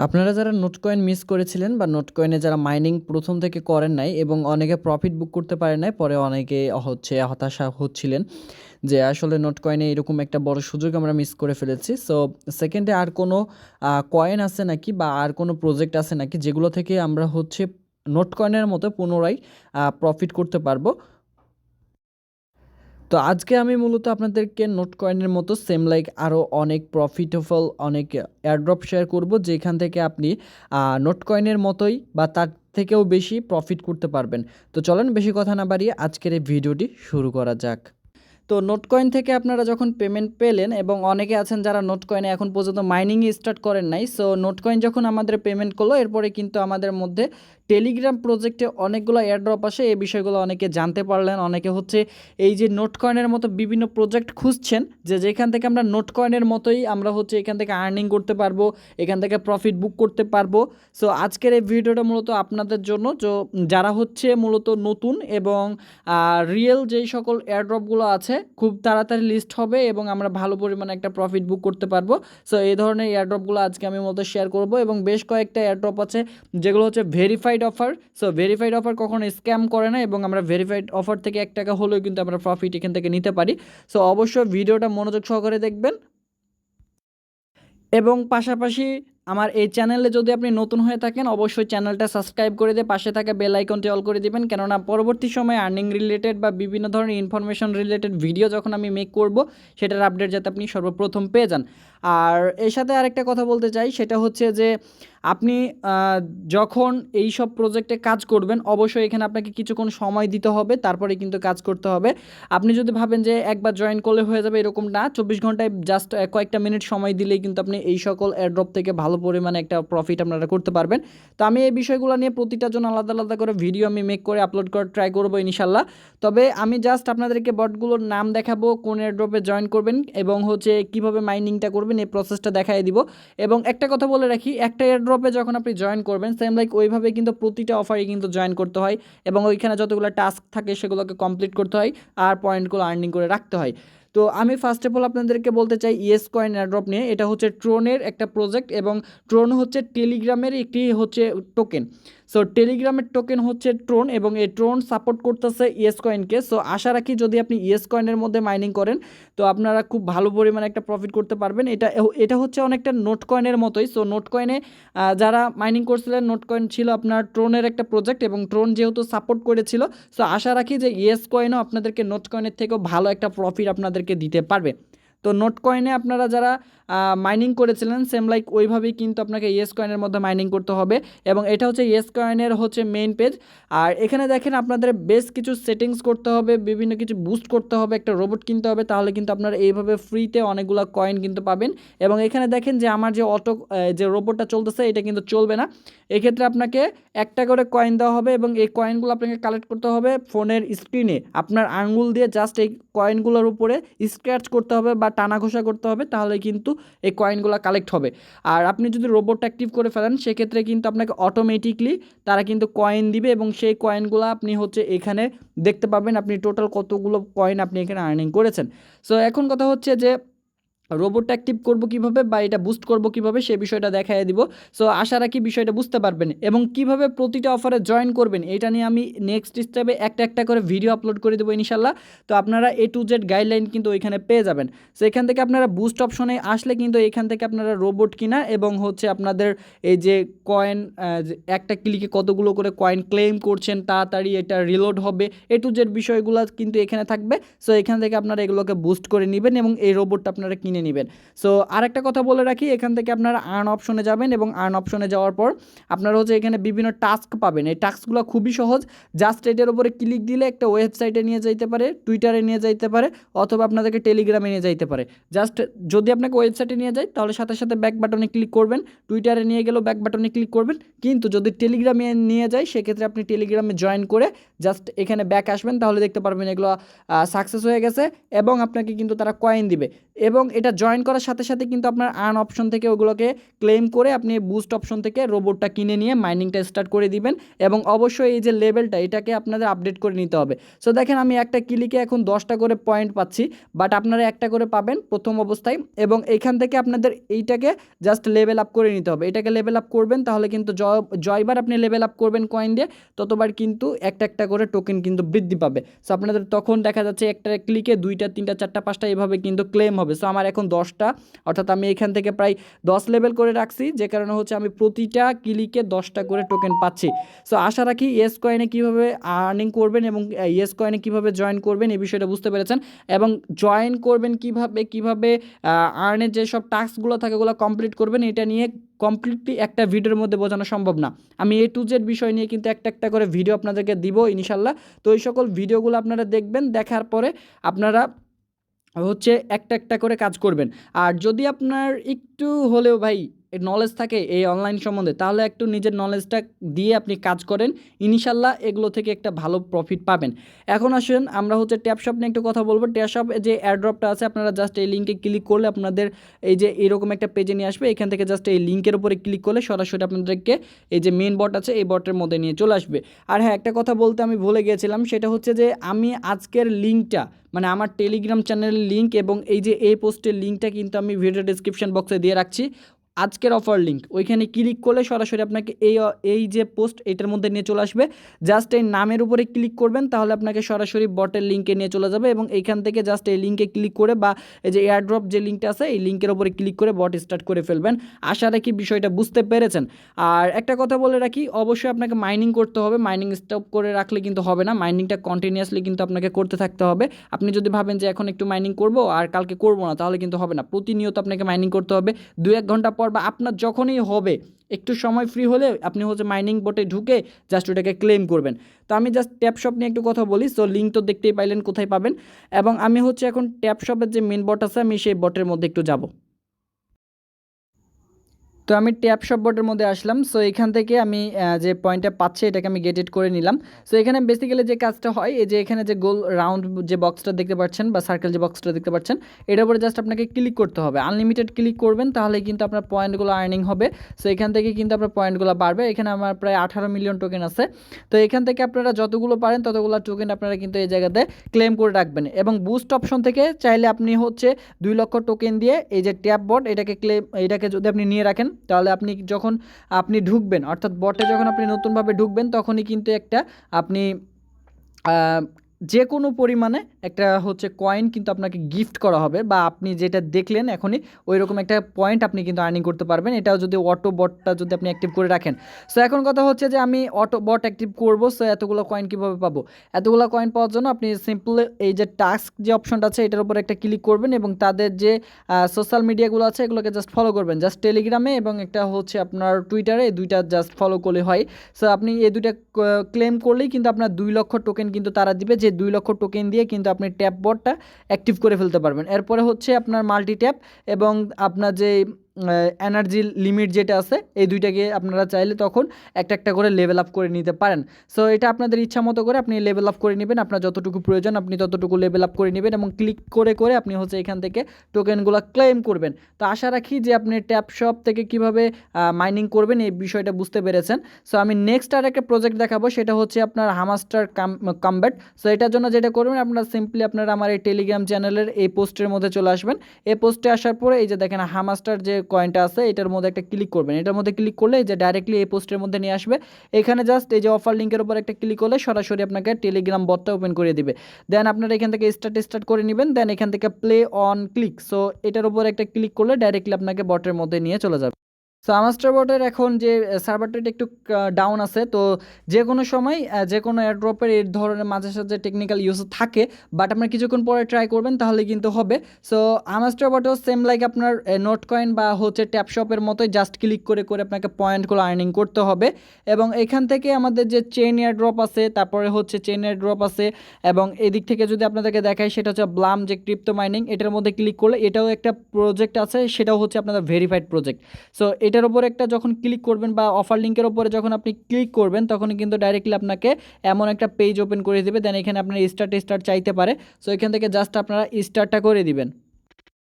আপনারা যারা note coin miss করেছিলেন বা নোট কয়েনে যারা মাইনিং প্রথম থেকে করেন নাই এবং অনেকে প্রফিট বুক করতে পারেন নাই, পরে অনেকে হতাশা হচ্ছিলেন যে আসলে নোট কয়েনে এরকম একটা বড় সুযোগ আমরা মিস করে ফেলেছি। সো সেকেন্ডে আর কোনো কয়েন আছে নাকি বা আর কোনো প্রজেক্ট আছে নাকি যেগুলো থেকে আমরা নোট কয়েনের মতো পুনরায় প্রফিট করতে পারবো। তো আজকে আমি মূলত আপনাদেরকে নোট কয়েনের মতো সেম লাইক আরও অনেক প্রফিটেবল অনেক এয়ারড্রপ শেয়ার করব, যেখান থেকে আপনি নোট কয়েনের মতোই বা তার থেকেও বেশি প্রফিট করতে পারবেন। তো চলেন বেশি কথা না বাড়িয়ে আজকের এই ভিডিওটি শুরু করা যাক। তো নোট কয়েন থেকে আপনারা যখন পেমেন্ট পেলেন, এবং অনেকে আছেন যারা নোট কয়েনে এখন পর্যন্ত মাইনিংই স্টার্ট করেন নাই, সো নোট কয়েন যখন আমাদের পেমেন্ট করলো, এরপরে কিন্তু আমাদের মধ্যে টেলিগ্রাম প্রজেক্টে অনেকগুলো এয়ারড্রপ আসে। এই বিষয়গুলো অনেকে জানতে পারলেন। অনেকে এই যে নোট কয়েনের মতো বিভিন্ন প্রজেক্ট খুঁজছেন, যেখান থেকে আমরা নোট কয়েনের মতোই আমরা এখান থেকে আর্নিং করতে পারবো, এখান থেকে প্রফিট বুক করতে পারবো। সো আজকের এই ভিডিওটা মূলত আপনাদের জন্য, যারা মূলত নতুন এবং রিয়েল যেই সকল এয়ারড্রপগুলো আছে খুব তাড়াতাড়ি লিস্ট হবে এবং আমরা ভালো পরিমাণে একটা প্রফিট বুক করতে পারবো। সো এই ধরনের এয়ারড্রপগুলো আজকে আমি মূলত শেয়ার করব, এবং বেশ কয়েকটা এয়ারড্রপ আছে যেগুলো verified offer. So verified offer কখনো স্ক্যাম করে না, এবং আমরা ভেরিফাইড অফার থেকে 1 টাকা হলেও কিন্তু আমরা প্রফিট এখান থেকে নিতে পারি। সো অবশ্যই ভিডিওটা মনোযোগ সহকারে দেখবেন, এবং পাশাপাশি আমার এই চ্যানেলে যদি আপনি নতুন হয়ে থাকেন অবশ্যই চ্যানেলটা সাবস্ক্রাইব করে দিয়ে পাশে থাকা বেল আইকনটি অল করে দিবেন, কেননা পরবর্তী সময়ে আর্নিং রিলেটেড বা বিভিন্ন ধরনের ইনফরমেশন রিলেটেড ভিডিও যখন আমি মেক করব সেটার আপডেট যাতে আপনি সর্বপ্রথম পেয়ে যান। আর এর সাথে আরেকটা কথা বলতে চাই, সেটা হচ্ছে যে আপনি যখন এই সব প্রজেক্টে কাজ করবেন অবশ্যই এখানে আপনাকে কিছুক্ষণ সময় দিতে হবে, তারপরে কিন্তু কাজ করতে হবে। আপনি যদি ভাবেন যে একবার জয়েন করলে হয়ে যাবে, এরকম না। 24 ঘন্টায় জাস্ট কয়েকটা মিনিট সময় দিলেই কিন্তু আপনি এই সকল এয়ারড্রপ থেকে ভালো পরিমাণে একটা প্রফিট আপনারা করতে পারবেন। তো আমি এই বিষয়গুলো নিয়ে প্রতিটার জন্য আলাদা আলাদা করে ভিডিও আমি মেক করে আপলোড করার ট্রাই করবো ইনশাল্লাহ। তবে আমি জাস্ট আপনাদেরকে বটগুলোর নাম দেখাবো, কোন এয়ারড্রপে জয়েন করবেন এবং কীভাবে মাইনিংটা করবেন এই প্রসেসটা দেখাই দিব। এবং একটা কথা বলে রাখি, একটা এয়ারড্রপে যখন আপনি জয়েন করবেন সেম লাইক ওইভাবে কিন্তু প্রতিটা অফারে কিন্তু জয়েন করতে হয়, এবং ওইখানে যতগুলো টাস্ক থাকে সেগুলোকে কমপ্লিট করতে হয় আর পয়েন্টগুলো আর্নিং করে রাখতে হয়। তো আমি ফার্স্ট অফ অল আপনাদেরকে বলতে চাই ইয়েস কয়েন এয়ারড্রপ নিয়ে। এটা ট্রোনের একটা প্রজেক্ট, এবং ট্রোন টেলিগ্রামের একটি টোকেন। সো টেলিগ্রামের টোকেন ট্রোন, এবং এই ট্রোন সাপোর্ট করতেছে ইয়েস কয়েনকে। সো আশা রাখি যদি আপনি ইয়েস কয়েনের মধ্যে মাইনিং করেন তো আপনারা খুব ভালো পরিমাণে একটা প্রফিট করতে পারবেন। এটা এটা অনেকটা নোট কয়েনের মতোই। সো নোট কয়েনে যারা মাইনিং করছিলেন, নোট কয়েন ছিল আপনার ট্রোনের একটা প্রজেক্ট, এবং ট্রোন যেহেতু সাপোর্ট করেছিল, সো আশা রাখি যে ইয়েস কয়েনও আপনাদেরকে নোট কয়েনের থেকেও ভালো একটা প্রফিট আপনাদেরকে দিতে পারবে। তো নোট কয়েনে আপনারা যারা মাইনিং করেছিলেন সেম লাইক ওইভাবেই কিন্তু আপনাকে ইয়েস কয়েনের মধ্যে মাইনিং করতে হবে, এবং এটা ইয়েস কয়েনের মেইন পেজ। আর এখানে দেখেন আপনাদের বেশ কিছু সেটিংস করতে হবে, বিভিন্ন কিছু বুস্ট করতে হবে, একটা রোবট কিনতে হবে, তাহলে কিন্তু আপনারা এইভাবে ফ্রিতে অনেকগুলো কয়েন কিন্তু পাবেন। এবং এখানে দেখেন যে আমার যে রোবটটা চলতেছে এটা কিন্তু চলবে না। এক্ষেত্রে আপনাকে একটা করে কয়েন দেওয়া হবে, এবং এই কয়েনগুলো আপনাকে কালেক্ট করতে হবে ফোনের স্ক্রিনে। আপনার আঙ্গুল দিয়ে জাস্ট এই কয়েনগুলোর উপরে স্ক্র্যাচ করতে হবে বা টানা ঘষা করতে হবে, তাহলে কিন্তু এই কয়েনগুলো কালেক্ট হবে। আর আপনি যদি রোবটটা অ্যাক্টিভ করে ফেলেন সেক্ষেত্রে কিন্তু আপনাকে অটোমেটিকলি তারা কিন্তু কয়েন দিবে, এবং সেই কয়েনগুলো আপনি এখানে দেখতে পাবেন আপনি টোটাল কতগুলো কয়েন আপনি এখানে আর্নিং করেছেন। সো এখন কথা যে রোবটটা অ্যাক্টিভ করবো কীভাবে বা এটা বুস্ট করবো কীভাবে সে বিষয়টা দেখাই দিব। সো আশা রাখি বিষয়টা বুঝতে পারবেন, এবং কীভাবে প্রতিটা অফারে জয়েন করবেন এটা নিয়ে আমি নেক্সট স্টেপে একটা একটা করে ভিডিও আপলোড করে দেবো ইনশাল্লাহ। তো আপনারা A to Z গাইডলাইন কিন্তু ওইখানে পেয়ে যাবেন। সো এখান থেকে আপনারা বুস্ট অপশনে আসলে কিন্তু এখান থেকে আপনারা রোবট কিনা এবং আপনাদের এই যে কয়েন একটা ক্লিকে কতগুলো করে কয়েন ক্লেম করছেন, তাড়াতাড়ি এটা রিলোড হবে, A to Z বিষয়গুলো কিন্তু এখানে থাকবে। সো এখান থেকে আপনারা এগুলোকে বুস্ট করে নেবেন এবং এই রোবটটা আপনারা কিনে নেবেন। সো আরেকটা কথা বলে রাখি, এখান থেকে আপনারা আর্ন অপশনে যাবেন, এবং আর্ন অপশনে যাওয়ার পর আপনারা এখানে বিভিন্ন টাস্ক পাবেন। এই টাস্কগুলো খুবই সহজ, জাস্ট এটার উপরে ক্লিক দিলে একটা ওয়েবসাইটে নিয়ে যাইতে পারে, টুইটারে নিয়ে যাইতে পারে, অথবা আপনাদেরকে টেলিগ্রামে নিয়ে যাইতে পারে। জাস্ট যদি আপনাকে ওয়েবসাইটে নিয়ে যায় তাহলে সাথে সাথে ব্যাক বাটনে ক্লিক করবেন, টুইটারে নিয়ে গেলেও ব্যাক বাটনে ক্লিক করবেন। কিন্তু যদি টেলিগ্রামে নিয়ে যায় সেক্ষেত্রে আপনি টেলিগ্রামে জয়েন করে জাস্ট এখানে ব্যাক আসবেন, তাহলে দেখতে পারবেন এগুলো সাকসেস হয়ে গেছে এবং আপনাকে কিন্তু তারা কয়েন দিবে। এবং এটা জয়েন করার সাথে সাথে কিন্তু আপনার আর্ন অপশন থেকে ওগুলোকে ক্লেম করে আপনি বুস্ট অপশন থেকে রোবটটা কিনে নিয়ে মাইনিংটা স্টার্ট করে দিবেন। এবং অবশ্যই এই যে লেভেলটা এটাকে আপনাদের আপডেট করে নিতে হবে। সো দেখেন আমি একটা ক্লিকে এখন 10টা করে পয়েন্ট পাচ্ছি, বাট আপনারা একটা করে পাবেন প্রথম অবস্থায়। এবং এইখান থেকে আপনাদের এইটাকে জাস্ট লেভেল আপ করে নিতে হবে। এটাকে লেভেল আপ করবেন তাহলে কিন্তু জয়বার আপনি লেভেল আপ করবেন কয়েন দিয়ে, ততবার কিন্তু একটা করে টোকেন কিন্তু বৃদ্ধি পাবে। সো আপনাদের তখন দেখা যাচ্ছে একটা ক্লিকে 2টা 3টা 4টা 5টা এভাবে কিন্তু ক্লেম হবে। সো আমার এখন 10টা, অর্থাৎ আমি এখান থেকে প্রায় 10 লেভেল করে রাখছি, যে কারণে হচ্ছে আমি প্রতিটা ক্লিকে 10টা করে টোকেন পাচ্ছি। সো আশা রাখি ইয়েস কয়েনে কীভাবে আর্নিং করবেন এবং ইয়েস কয়েনে কীভাবে জয়েন করবেন এই বিষয়টা বুঝতে পেরেছেন। এবং জয়েন করবেন কীভাবে আর্নের যেসব টাস্কগুলো থাকে ওগুলো কমপ্লিট করবেন, এটা নিয়ে কমপ্লিটলি একটা ভিডিওর মধ্যে বোঝানো সম্ভব না। আমি A to Z বিষয় নিয়ে কিন্তু একটা করে ভিডিও আপনাদেরকে দিব ইনশাল্লাহ। তো এই সকল ভিডিওগুলো আপনারা দেখবেন, দেখার পরে আপনারা হচ্ছে একটা করে কাজ করবেন। আর যদি আপনার একটু হলেও ভাই নলেজ থাকে এই অনলাইন সম্বন্ধে, তাহলে একটু নিজের নলেজটা দিয়ে আপনি কাজ করেন, ইনশাল্লাহ এগুলো থেকে একটা ভালো প্রফিট পাবেন। এখন আসেন আমরা হচ্ছে ট্যাপশপ নিয়ে একটু কথা বলবো। ট্যাপশপ যে এয়ারড্রপটা আছে, আপনারা জাস্ট এই লিঙ্কে ক্লিক করলে আপনাদের এই যে এরকম একটা পেজে নিয়ে আসবে। এখান থেকে জাস্ট এই লিঙ্কের উপরে ক্লিক করলে সরাসরি আপনাদেরকে এই যে মেন বট আছে এই বটের মধ্যে নিয়ে চলে আসবে। আর হ্যাঁ, একটা কথা বলতে আমি ভুলে গিয়েছিলাম, সেটা হচ্ছে যে আমি আজকের লিঙ্কটা মানে আমার টেলিগ্রাম চ্যানেলের লিঙ্ক এবং এই যে এই পোস্টের লিঙ্কটা কিন্তু আমি ভিডিও ডিসক্রিপশন বক্সে দিয়ে রাখছি। আজকের অফার লিঙ্ক, ওইখানে ক্লিক করলে সরাসরি আপনাকে এই যে পোস্ট এটার মধ্যে নিয়ে চলে আসবে। জাস্ট এই নামের উপরে ক্লিক করবেন, তাহলে আপনাকে সরাসরি বটের লিঙ্কে নিয়ে চলে যাবে। এবং এইখান থেকে জাস্ট এই লিঙ্কে ক্লিক করে বা এই যে এয়ারড্রপ যে লিঙ্কটা আছে এই লিঙ্কের উপরে ক্লিক করে বট স্টার্ট করে ফেলবেন। আশা রাখি বিষয়টা বুঝতে পেরেছেন। আর একটা কথা বলে রাখি, অবশ্যই আপনাকে মাইনিং করতে হবে। মাইনিং স্টপ করে রাখলে কিন্তু হবে না, মাইনিংটা কন্টিনিউয়াসলি কিন্তু আপনাকে করতে থাকতে হবে। আপনি যদি ভাবেন যে এখন একটু মাইনিং করব আর কালকে করব না, তাহলে কিন্তু হবে না। প্রতিনিয়ত আপনাকে মাইনিং করতে হবে। 2-1 ঘন্টা পর বা আপনার যখনই হবে একটু সময় ফ্রি হলে আপনি হচ্ছে মাইনিং বোটে ঢুকে জাস্ট ওটাকে ক্লেম করবেন। তো আমি জাস্ট ট্যাপশপ নিয়ে একটু কথা বলি। সো লিঙ্ক তো দেখতেই পাইলেন কোথায় পাবেন। এবং আমি হচ্ছে এখন ট্যাপশপের যে মেন বট আছে আমি সেই বটের মধ্যে একটু যাব। তো আমি ট্যাপশপ বটের মধ্যে আসলাম। সো এখান থেকে আমি যে পয়েন্টটা পাচ্ছি এটাকে আমি গেট করে নিলাম। সো এখানে বেসিক্যালি যে কাজটা হয়, এই যে এখানে যে গোল রাউন্ড যে বক্সটা দেখতে পাচ্ছেন বা সার্কেল যে বক্সটা দেখতে পাচ্ছেন, এটার উপরে জাস্ট আপনাকে ক্লিক করতে হবে। আনলিমিটেড ক্লিক করবেন, তাহলে কিন্তু আপনার পয়েন্টগুলো আর্নিং হবে। সো এখান থেকে কিন্তু আপনার পয়েন্টগুলো বাড়বে। এখানে আমার প্রায় 18 মিলিয়ন টোকেন আছে। তো এখান থেকে আপনারা যতগুলো পারেন ততগুলো টোকেন আপনারা কিন্তু এই জায়গাতে ক্লেম করে রাখবেন। এবং বুস্ট অপশন থেকে চাইলে আপনি হচ্ছে 2 লক্ষ টোকেন দিয়ে এই যে ট্যাপ বট এটাকে যদি আপনি নিয়ে রাখেন, তাহলে আপনি যখন আপনি ঢুকবেন, অর্থাৎ বটে যখন আপনি নতুনভাবে ঢুকবেন, তখনই কিন্তু একটা আপনি যে কোনো পরিমাণে একটা হচ্ছে কয়েন কিন্তু আপনাকে গিফট করা হবে, বা আপনি যেটা দেখলেন এখনই ওই রকম একটা পয়েন্ট আপনি কিন্তু আর্নিং করতে পারবেন। এটাও যদি অটো বটটা যদি আপনি অ্যাক্টিভ করে রাখেন। সো এখন কথা হচ্ছে যে আমি অটো বট অ্যাক্টিভ করবো। সো এতগুলো কয়েন কীভাবে পাবো? এতগুলো কয়েন পাওয়ার জন্য আপনি সিম্পল এই যে টাস্ক যে অপশনটা আছে এটার উপর একটা ক্লিক করবেন এবং তাদের যে সোশ্যাল মিডিয়াগুলো আছে এগুলোকে জাস্ট ফলো করবেন। জাস্ট টেলিগ্রামে এবং একটা হচ্ছে আপনার টুইটারে, এই দুইটা জাস্ট ফলো করলে হয়। সো আপনি এই দুইটা ক্লেম করলেই কিন্তু আপনার 2 লক্ষ টোকেন কিন্তু তারা দিবে, যে 2 লক্ষ টোকেন দিয়ে কিন্তু আপনি ট্যাপ বটটা অ্যাক্টিভ করে ফেলতে পারবেন। এরপরে হচ্ছে আপনার মাল্টি ট্যাপ এবং আপনার যে এনার্জি লিমিট যেটা আছে, এই দুইটাকে আপনারা চাইলে তখন একটা করে লেভেল আপ করে নিতে পারেন। সো এটা আপনাদের ইচ্ছা মতো করে আপনি লেভেল আপ করে নেবেন। আপনার যতটুকু প্রয়োজন আপনি ততটুকু লেভেল আপ করে নেবেন এবং ক্লিক করে আপনি হচ্ছে এখান থেকে টোকেনগুলো ক্লেম করবেন। তো আশা রাখি যে আপনি ট্যাপশপ থেকে কীভাবে মাইনিং করবেন এই বিষয়টা বুঝতে পেরেছেন। সো আমি নেক্সট আর একটা প্রজেক্ট দেখাবো, সেটা হচ্ছে আপনার হামাস্টার কমব্যাট। সো এটার জন্য যেটা করবেন, আপনারা সিম্পলি আপনারা আমার এই টেলিগ্রাম চ্যানেলের এই পোস্টের মধ্যে চলে আসবেন। এই পোস্টে আসার পরে এই যে দেখেন হামাস্টার যে কয়েনটা আছে এটার মধ্যে একটা ক্লিক করবেন। এটার মধ্যে ক্লিক করলে এই যে ডাইরেক্টলি এই পোস্টের মধ্যে নিয়ে আসবে। এখানে জাস্ট এই যে অফার লিঙ্কের উপর একটা ক্লিক করলে সরাসরি আপনাকে টেলিগ্রাম বটটা ওপেন করে দিবে। দেন আপনারা এখান থেকে স্টার্ট করে নেবেন। দেন এখান থেকে প্লে অন ক্লিক, সো এটার উপর একটা ক্লিক করলে ডাইরেক্টলি আপনাকে বটের মধ্যে নিয়ে চলে যাবে। সো আমাস্টার বটের এখন যে সার্ভারটা একটু ডাউন আছে, তো যে কোনো সময় যে কোনো এয়ারড্রপের এই ধরনের মাঝে সাঝে টেকনিক্যাল ইউজ থাকে, বাট আপনার কিছুক্ষণ পরে ট্রাই করবেন তাহলে কিন্তু হবে। সো আমাস্টার বটেও সেম লাইক আপনার নোট কয়েন বা হচ্ছে ট্যাপশপের মতোই জাস্ট ক্লিক করে আপনাকে পয়েন্টগুলো আর্নিং করতে হবে। এবং এখান থেকে আমাদের যে চেইন এয়ারড্রপ আছে, তারপরে হচ্ছে চেইন এয়ারড্রপ আছে, এবং এদিক থেকে যদি আপনাদেরকে দেখাই সেটা হচ্ছে ব্লাম যে ক্রিপ্টো মাইনিং, এটার মধ্যে ক্লিক করলে এটাও একটা প্রজেক্ট আছে, সেটাও হচ্ছে আপনাদের ভেরিফাইড প্রজেক্ট। সো এটার উপর একটা যখন ক্লিক করবেন বা অফার লিঙ্কের উপরে যখন আপনি ক্লিক করবেন, তখন কিন্তু ডাইরেক্টলি আপনাকে এমন একটা পেজ ওপেন করে দেবে। দেন এখানে আপনার স্টার্ট চাইতে পারে। সো এখান থেকে জাস্ট আপনারা স্টার্টটা করে দিবেন।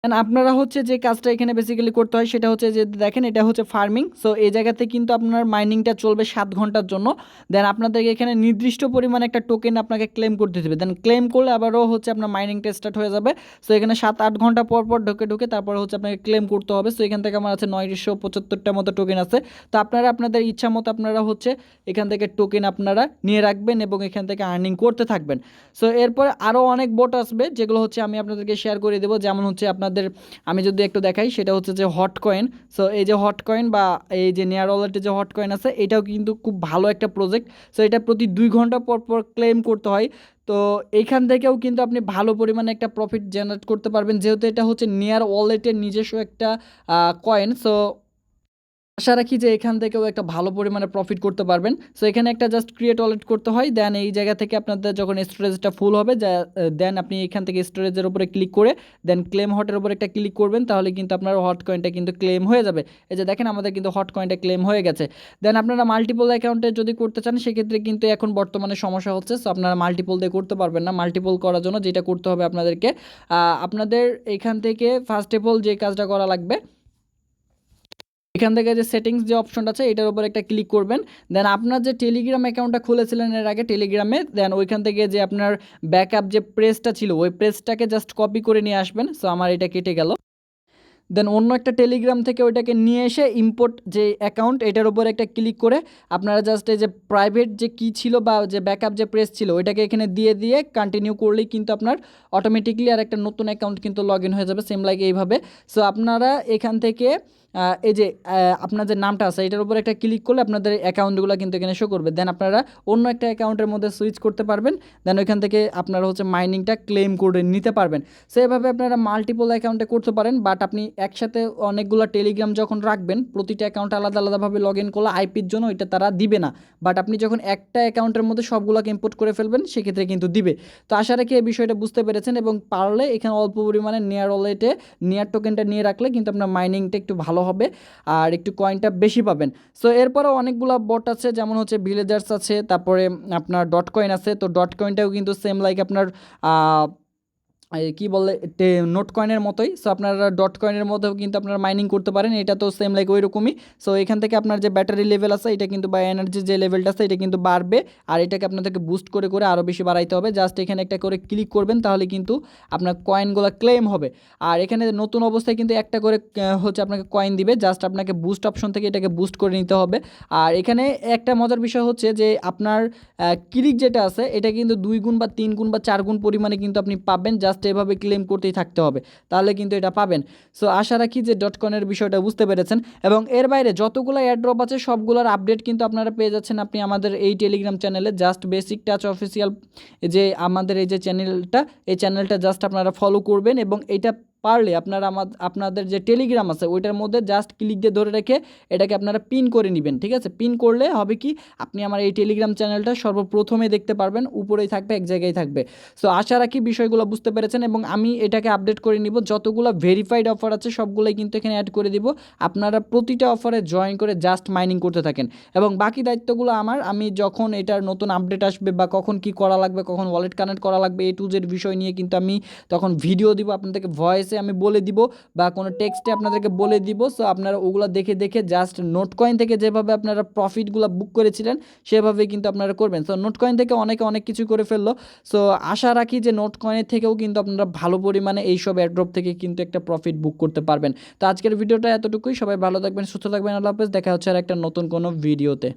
এন্ড আপনারা হচ্ছে যে কাজটা এখানে বেসিক্যালি করতে হয় সেটা হচ্ছে যে দেখেন এটা হচ্ছে ফার্মিং। সো এই জায়গাতে কিন্তু আপনার মাইনিংটা চলবে 7 ঘন্টার জন্য। দেন আপনাদেরকে এখানে নির্দিষ্ট পরিমাণে একটা টোকেন আপনাকে ক্লেম করতে দেবে। দেন ক্লেম করলে আবারও হচ্ছে আপনার মাইনিংটা স্টার্ট হয়ে যাবে। সো এখানে 7-8 ঘন্টা পর পর ঢুকে তারপরে হচ্ছে আপনাকে ক্লেম করতে হবে। সো এখান থেকে আমার আছে 975টা মতো টোকেন আছে। তো আপনারা আপনাদের ইচ্ছা মতো আপনারা হচ্ছে এখান থেকে টোকেন আপনারা নিয়ে রাখবেন এবং এখান থেকে আর্নিং করতে থাকবেন। সো এরপরে আরও অনেক বোট আসবে যেগুলো হচ্ছে আমি আপনাদেরকে শেয়ার করে দেবো। যেমন হচ্ছে আপনাদের আমি যদি একটু দেখাই সেটা হচ্ছে যে হট কয়েন। সো এই যে হট কয়েন বা এই যে নেয়ার ওয়ালেটে যে হট কয়েন আছে এটাও কিন্তু খুব ভালো একটা প্রজেক্ট। সো এটা প্রতি 2 ঘন্টা পর পর ক্লেম করতে হয়। তো এইখান থেকেও কিন্তু আপনি ভালো পরিমাণে একটা প্রফিট জেনারেট করতে পারবেন, যেহেতু এটা হচ্ছে নেয়ার ওয়ালেটের নিজস্ব একটা কয়েন। সো আশা রাখি যে এখান থেকেও একটা ভালো পরিমাণে প্রফিট করতে পারবেন। সো এখানে একটা জাস্ট ক্রিয়েট ওয়ালেট করতে হয়। দেন এই জায়গা থেকে আপনাদের যখন স্টোরেজটা ফুল হবে দেন আপনি এখান থেকে স্টোরেজের উপরে ক্লিক করে দেন ক্লেম হটের উপরে একটা ক্লিক করবেন, তাহলে কিন্তু আপনার হট কয়েনটা কিন্তু ক্লেম হয়ে যাবে। এই যে দেখেন আমাদের কিন্তু হট কয়েনটা ক্লেম হয়ে গেছে। দেন আপনারা মাল্টিপল অ্যাকাউন্টে যদি করতে চান সেক্ষেত্রে কিন্তু এখন বর্তমানে সমস্যা হচ্ছে। সো আপনারা মাল্টিপল দিয়ে করতে পারবেন না। মাল্টিপল করার জন্য যেটা করতে হবে আপনাদেরকে আপনাদের এখান থেকে ফার্স্ট অফ অল যে কাজটা করা লাগবে, এখান থেকে যে সেটিংস যে অপশনটা আছে এটার উপর একটা ক্লিক করবেন। দেন আপনার যে টেলিগ্রাম অ্যাকাউন্টটা খুলেছিলেন এর আগে টেলিগ্রামে, দেন ওইখান থেকে যে আপনার ব্যাকআপ যে প্রেসটা ছিল ওই প্রেসটাকে জাস্ট কপি করে নিয়ে আসবেন। সো আমার এটা কেটে গেল। দেন অন্য একটা টেলিগ্রাম থেকে ওইটাকে নিয়ে এসে ইম্পোর্ট যে অ্যাকাউন্ট এটার উপর একটা ক্লিক করে আপনারা জাস্ট এই যে প্রাইভেট যে কী ছিল বা যে ব্যাকআপ যে প্রেস ছিল ওইটাকে এখানে দিয়ে কন্টিনিউ করলেই কিন্তু আপনার অটোমেটিকলি আর একটা নতুন অ্যাকাউন্ট কিন্তু লগ ইন হয়ে যাবে সেম লাইক এইভাবে। সো আপনারা এখান থেকে এই যে আপনার যে নামটা আছে এটার উপর একটা ক্লিক করলে আপনাদের অ্যাকাউন্টগুলো কিন্তু এখানে শো করবে। দেন আপনারা অন্য একটা অ্যাকাউন্টের মধ্যে সুইচ করতে পারবেন। দেন ওইখান থেকে আপনারা হচ্ছে মাইনিংটা ক্লেম করে নিতে পারবেন। সো এভাবে আপনারা মাল্টিপল অ্যাকাউন্টে করতে পারেন। বাট আপনি একসাথে অনেকগুলো টেলিগ্রাম যখন রাখবেন প্রতিটা অ্যাকাউন্টে আলাদা আলাদাভাবে লগ ইন করলে আইপির জন্য ওইটা তারা দিবে না। বাট আপনি যখন একটা অ্যাকাউন্টের মধ্যে সবগুলোকে ইম্পোর্ট করে ফেলবেন সেক্ষেত্রে কিন্তু দিবে। তো আশা রাখি এই বিষয়টা বুঝতে পেরেছেন এবং পারলে এখানে অল্প পরিমাণে নেয়ার ওয়ালেটে নেয়ার টোকেনটা নিয়ে রাখলে কিন্তু আপনার মাইনিংটা একটু ভালো হবে আর একটু কয়েনটা বেশি পাবেন। সো এরপরেও অনেকগুলো বট আছে, যেমন হচ্ছে ভিলেজার্স আছে, তারপরে আপনার ডট কয়েন আছে। তো ডট কয়েনটাও কিন্তু সেম লাইক আপনার কী বলে নোট কয়েনের মতোই। সো আপনারা ডট কয়েনের মধ্যেও কিন্তু আপনারা মাইনিং করতে পারেন, এটা তো সেম লাইক ওই রকমই। সো এখান থেকে আপনার যে ব্যাটারি লেভেল আছে এটা কিন্তু বা এনার্জি যে লেভেলটা আছে এটা কিন্তু বাড়বে আর এটাকে আপনাদেরকে বুস্ট করে আরও বেশি বাড়াইতে হবে। জাস্ট এখানে একটা করে ক্লিক করবেন তাহলে কিন্তু আপনার কয়েনগুলো ক্লেম হবে। আর এখানে নতুন অবস্থায় কিন্তু একটা করে হচ্ছে আপনাকে কয়েন দিবে, জাস্ট আপনাকে বুস্ট অপশন থেকে এটাকে বুস্ট করে নিতে হবে। আর এখানে একটা মজার বিষয় হচ্ছে যে আপনার ক্লিক যেটা আছে এটা কিন্তু 2 গুণ বা 3 গুণ বা 4 গুণ পরিমাণে কিন্তু আপনি পাবেন। জাস্ট এভাবে ক্লেম করতেই থাকতে হবে তাহলে কিন্তু এটা পাবেন। সো আশা রাখি যে ডট কয়েনের বিষয়টা বুঝতে পেরেছেন এবং এর বাইরে যতগুলো অ্যাড্রপ আছে সবগুলোর আপডেট কিন্তু আপনারা পেয়ে যাচ্ছেন আপনি আমাদের এই টেলিগ্রাম চ্যানেলে। জাস্ট বেসিক টাচ অফিসিয়াল যে আমাদের এই যে চ্যানেলটা এই চ্যানেলটা জাস্ট আপনারা ফলো করবেন এবং এটা পারলে আপনারা আপনাদের যে টেলিগ্রাম আছে ওইটার মধ্যে জাস্ট ক্লিক দিয়ে ধরে রেখে এটাকে আপনারা পিন করে নেবেন। ঠিক আছে, পিন করলে হবে কি আপনি আমার এই টেলিগ্রাম চ্যানেলটা সর্বপ্রথমে দেখতে পারবেন, উপরেই থাকবে, এক জায়গায় থাকবে। সো আশা রাখি বিষয়গুলো বুঝতে পেরেছেন এবং আমি এটাকে আপডেট করে নিব। যতগুলো ভেরিফাইড অফার আছে সবগুলোই কিন্তু এখানে অ্যাড করে দিব। আপনারা প্রতিটা অফারে জয়েন করে জাস্ট মাইনিং করতে থাকেন এবং বাকি দায়িত্বগুলো আমার। আমি যখন এটার নতুন আপডেট আসবে বা কখন কি করা লাগবে, কখন ওয়ালেট কানেক্ট করা লাগবে, A to Z বিষয় নিয়ে কিন্তু আমি তখন ভিডিও দিব আপনাদেরকে, ভয়েসে আমি বলে দিব বা কোনো টেক্সটে আপনাদেরকে বলে দিব। সো আপনারা ওগুলো দেখে জাস্ট নোট কয়েন থেকে যেভাবে আপনারা প্রফিটগুলো বুক করেছিলেন সেভাবে কিন্তু আপনারা করবেন। সো নোট কয়েন থেকে অনেকে অনেক কিছু করে ফেললো। সো আশা রাখি যে নোট কয়েনের থেকেও কিন্তু আপনারা ভালো পরিমাণে এইসব অ্যাড্রপ থেকে কিন্তু একটা প্রফিট বুক করতে পারবেন। তো আজকের ভিডিওটা এতটুকুই। সবাই ভালো থাকবেন, সুস্থ থাকবেন। আল্লাহ হাফেজ। দেখা হচ্ছে আর একটা নতুন কোনো ভিডিওতে।